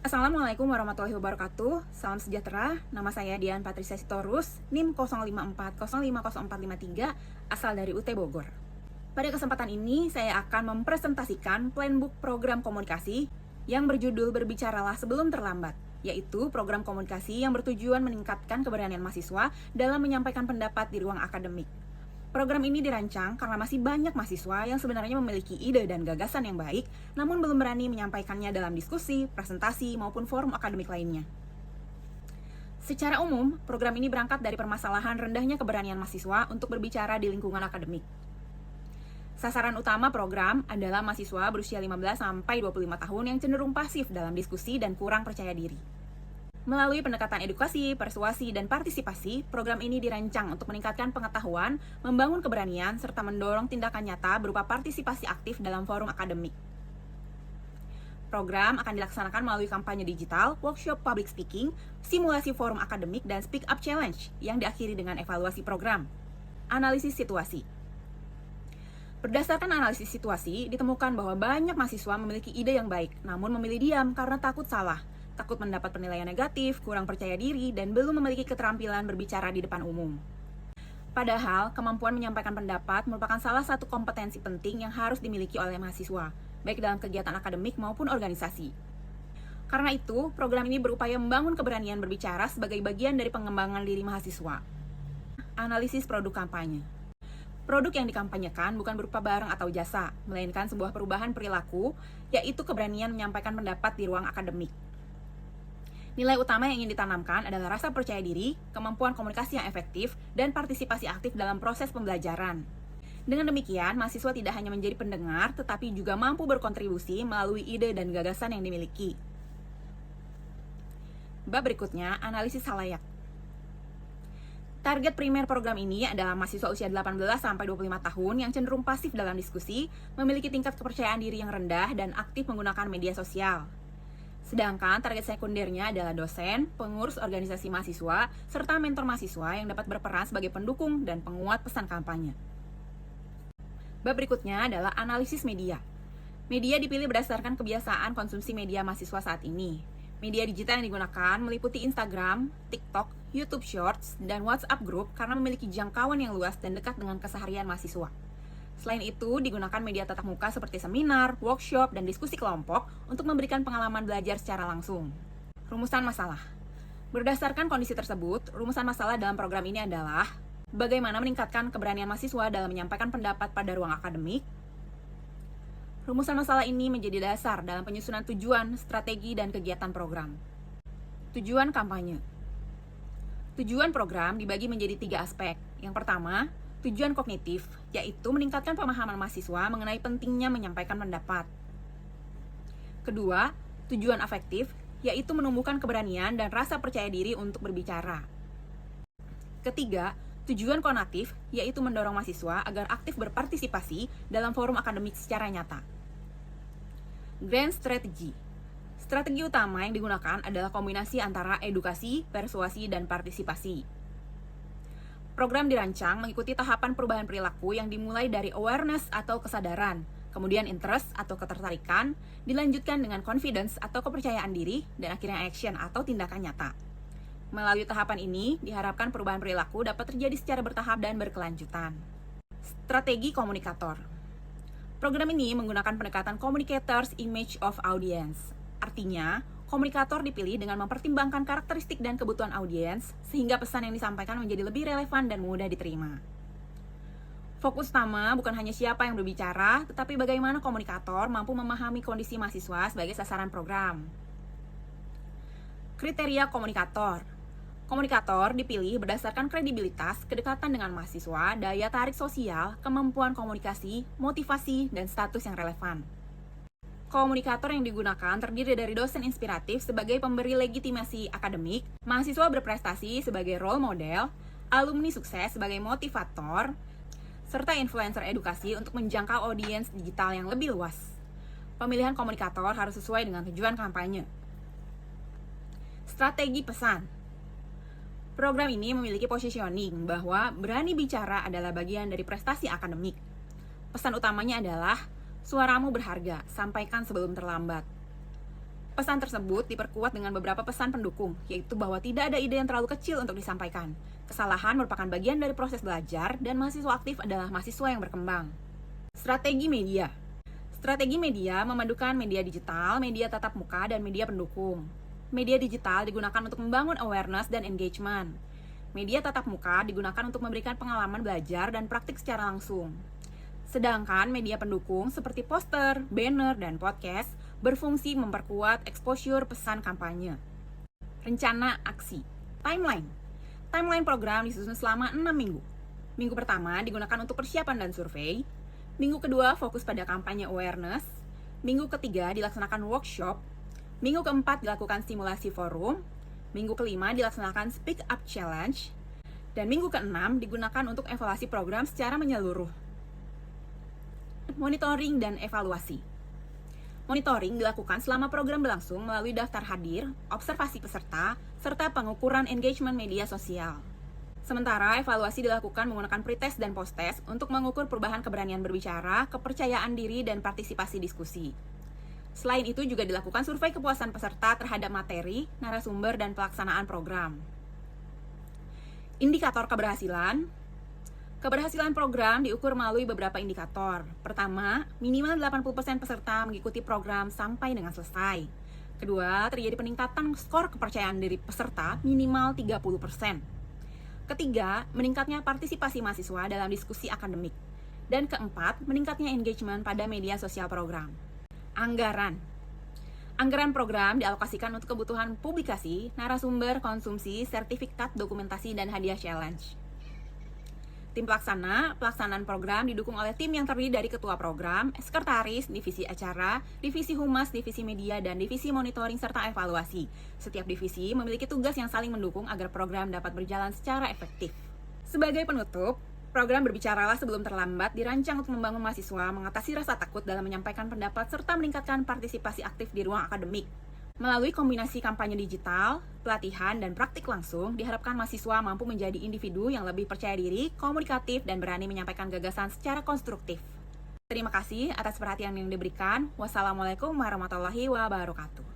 Assalamualaikum warahmatullahi wabarakatuh. Salam sejahtera. Nama saya Dian Patricia Sitorus, NIM 0540504553, asal dari UT Bogor. Pada kesempatan ini, saya akan mempresentasikan Planbook Program Komunikasi yang berjudul Berbicaralah Sebelum Terlambat, yaitu program komunikasi yang bertujuan meningkatkan keberanian mahasiswa dalam menyampaikan pendapat di ruang akademik. Program ini dirancang karena masih banyak mahasiswa yang sebenarnya memiliki ide dan gagasan yang baik, namun belum berani menyampaikannya dalam diskusi, presentasi, maupun forum akademik lainnya. Secara umum, program ini berangkat dari permasalahan rendahnya keberanian mahasiswa untuk berbicara di lingkungan akademik. Sasaran utama program adalah mahasiswa berusia 15-25 tahun yang cenderung pasif dalam diskusi dan kurang percaya diri. Melalui pendekatan edukasi, persuasi, dan partisipasi, program ini dirancang untuk meningkatkan pengetahuan, membangun keberanian, serta mendorong tindakan nyata berupa partisipasi aktif dalam forum akademik. Program akan dilaksanakan melalui kampanye digital, workshop public speaking, simulasi forum akademik, dan speak up challenge yang diakhiri dengan evaluasi program. Analisis situasi. Berdasarkan analisis situasi, ditemukan bahwa banyak mahasiswa memiliki ide yang baik, namun memilih diam karena takut salah, takut mendapat penilaian negatif, kurang percaya diri, dan belum memiliki keterampilan berbicara di depan umum. Padahal, kemampuan menyampaikan pendapat merupakan salah satu kompetensi penting yang harus dimiliki oleh mahasiswa, baik dalam kegiatan akademik maupun organisasi. Karena itu, program ini berupaya membangun keberanian berbicara sebagai bagian dari pengembangan diri mahasiswa. Analisis produk kampanye. Produk yang dikampanyekan bukan berupa barang atau jasa, melainkan sebuah perubahan perilaku, yaitu keberanian menyampaikan pendapat di ruang akademik. Nilai utama yang ingin ditanamkan adalah rasa percaya diri, kemampuan komunikasi yang efektif, dan partisipasi aktif dalam proses pembelajaran. Dengan demikian, mahasiswa tidak hanya menjadi pendengar, tetapi juga mampu berkontribusi melalui ide dan gagasan yang dimiliki. Bab berikutnya, analisis halayak. Target primer program ini adalah mahasiswa usia 18-25 tahun yang cenderung pasif dalam diskusi, memiliki tingkat kepercayaan diri yang rendah, dan aktif menggunakan media sosial. Sedangkan target sekundernya adalah dosen, pengurus organisasi mahasiswa, serta mentor mahasiswa yang dapat berperan sebagai pendukung dan penguat pesan kampanye. Bab berikutnya adalah analisis media. Media dipilih berdasarkan kebiasaan konsumsi media mahasiswa saat ini. Media digital yang digunakan meliputi Instagram, TikTok, YouTube Shorts, dan WhatsApp Group karena memiliki jangkauan yang luas dan dekat dengan keseharian mahasiswa. Selain itu, digunakan media tatap muka seperti seminar, workshop, dan diskusi kelompok untuk memberikan pengalaman belajar secara langsung. Rumusan masalah. Berdasarkan kondisi tersebut, rumusan masalah dalam program ini adalah bagaimana meningkatkan keberanian mahasiswa dalam menyampaikan pendapat pada ruang akademik. Rumusan masalah ini menjadi dasar dalam penyusunan tujuan, strategi, dan kegiatan program. Tujuan kampanye. Tujuan program dibagi menjadi 3 aspek. Yang pertama, tujuan kognitif, yaitu meningkatkan pemahaman mahasiswa mengenai pentingnya menyampaikan pendapat. Kedua, tujuan afektif, yaitu menumbuhkan keberanian dan rasa percaya diri untuk berbicara. Ketiga, tujuan konatif, yaitu mendorong mahasiswa agar aktif berpartisipasi dalam forum akademik secara nyata. Grand Strategy. Strategi utama yang digunakan adalah kombinasi antara edukasi, persuasi, dan partisipasi. Program dirancang mengikuti tahapan perubahan perilaku yang dimulai dari awareness atau kesadaran, kemudian interest atau ketertarikan, dilanjutkan dengan confidence atau kepercayaan diri, dan akhirnya action atau tindakan nyata. Melalui tahapan ini, diharapkan perubahan perilaku dapat terjadi secara bertahap dan berkelanjutan. Strategi komunikator. Program ini menggunakan pendekatan Communicators Image of Audience. Artinya, komunikator dipilih dengan mempertimbangkan karakteristik dan kebutuhan audiens, sehingga pesan yang disampaikan menjadi lebih relevan dan mudah diterima. Fokus utama bukan hanya siapa yang berbicara, tetapi bagaimana komunikator mampu memahami kondisi mahasiswa sebagai sasaran program. Kriteria komunikator. Komunikator dipilih berdasarkan kredibilitas, kedekatan dengan mahasiswa, daya tarik sosial, kemampuan komunikasi, motivasi, dan status yang relevan. Komunikator yang digunakan terdiri dari dosen inspiratif sebagai pemberi legitimasi akademik, mahasiswa berprestasi sebagai role model, alumni sukses sebagai motivator, serta influencer edukasi untuk menjangkau audiens digital yang lebih luas. Pemilihan komunikator harus sesuai dengan tujuan kampanye. Strategi pesan. Program ini memiliki positioning bahwa berani bicara adalah bagian dari prestasi akademik. Pesan utamanya adalah suaramu berharga, sampaikan sebelum terlambat. Pesan tersebut diperkuat dengan beberapa pesan pendukung, yaitu bahwa tidak ada ide yang terlalu kecil untuk disampaikan. Kesalahan merupakan bagian dari proses belajar, dan mahasiswa aktif adalah mahasiswa yang berkembang. Strategi media. Strategi media memadukan media digital, media tatap muka, dan media pendukung. Media digital digunakan untuk membangun awareness dan engagement. Media tatap muka digunakan untuk memberikan pengalaman belajar dan praktik secara langsung. Sedangkan media pendukung seperti poster, banner, dan podcast berfungsi memperkuat exposure pesan kampanye. Rencana aksi. Timeline. Timeline program disusun selama 6 minggu. Minggu pertama digunakan untuk persiapan dan survei. Minggu kedua fokus pada kampanye awareness. Minggu ketiga dilaksanakan workshop. Minggu keempat dilakukan simulasi forum. Minggu kelima dilaksanakan speak up challenge. Dan minggu keenam digunakan untuk evaluasi program secara menyeluruh. Monitoring dan evaluasi. Monitoring dilakukan selama program berlangsung melalui daftar hadir, observasi peserta, serta pengukuran engagement media sosial. Sementara evaluasi dilakukan menggunakan pretest dan posttest untuk mengukur perubahan keberanian berbicara, kepercayaan diri, dan partisipasi diskusi. Selain itu juga dilakukan survei kepuasan peserta terhadap materi, narasumber, dan pelaksanaan program. Indikator keberhasilan. Keberhasilan program diukur melalui beberapa indikator. Pertama, minimal 80% peserta mengikuti program sampai dengan selesai. Kedua, terjadi peningkatan skor kepercayaan diri peserta minimal 30%. Ketiga, meningkatnya partisipasi mahasiswa dalam diskusi akademik. Dan keempat, meningkatnya engagement pada media sosial program. Anggaran. Anggaran program dialokasikan untuk kebutuhan publikasi, narasumber, konsumsi, sertifikat, dokumentasi, dan hadiah challenge. Tim pelaksana, pelaksanaan program didukung oleh tim yang terdiri dari ketua program, sekretaris, divisi acara, divisi humas, divisi media, dan divisi monitoring serta evaluasi. Setiap divisi memiliki tugas yang saling mendukung agar program dapat berjalan secara efektif. Sebagai penutup, program Berbicaralah Sebelum Terlambat dirancang untuk membangun mahasiswa mengatasi rasa takut dalam menyampaikan pendapat serta meningkatkan partisipasi aktif di ruang akademik. Melalui kombinasi kampanye digital, pelatihan, dan praktik langsung, diharapkan mahasiswa mampu menjadi individu yang lebih percaya diri, komunikatif, dan berani menyampaikan gagasan secara konstruktif. Terima kasih atas perhatian yang diberikan. Wassalamualaikum warahmatullahi wabarakatuh.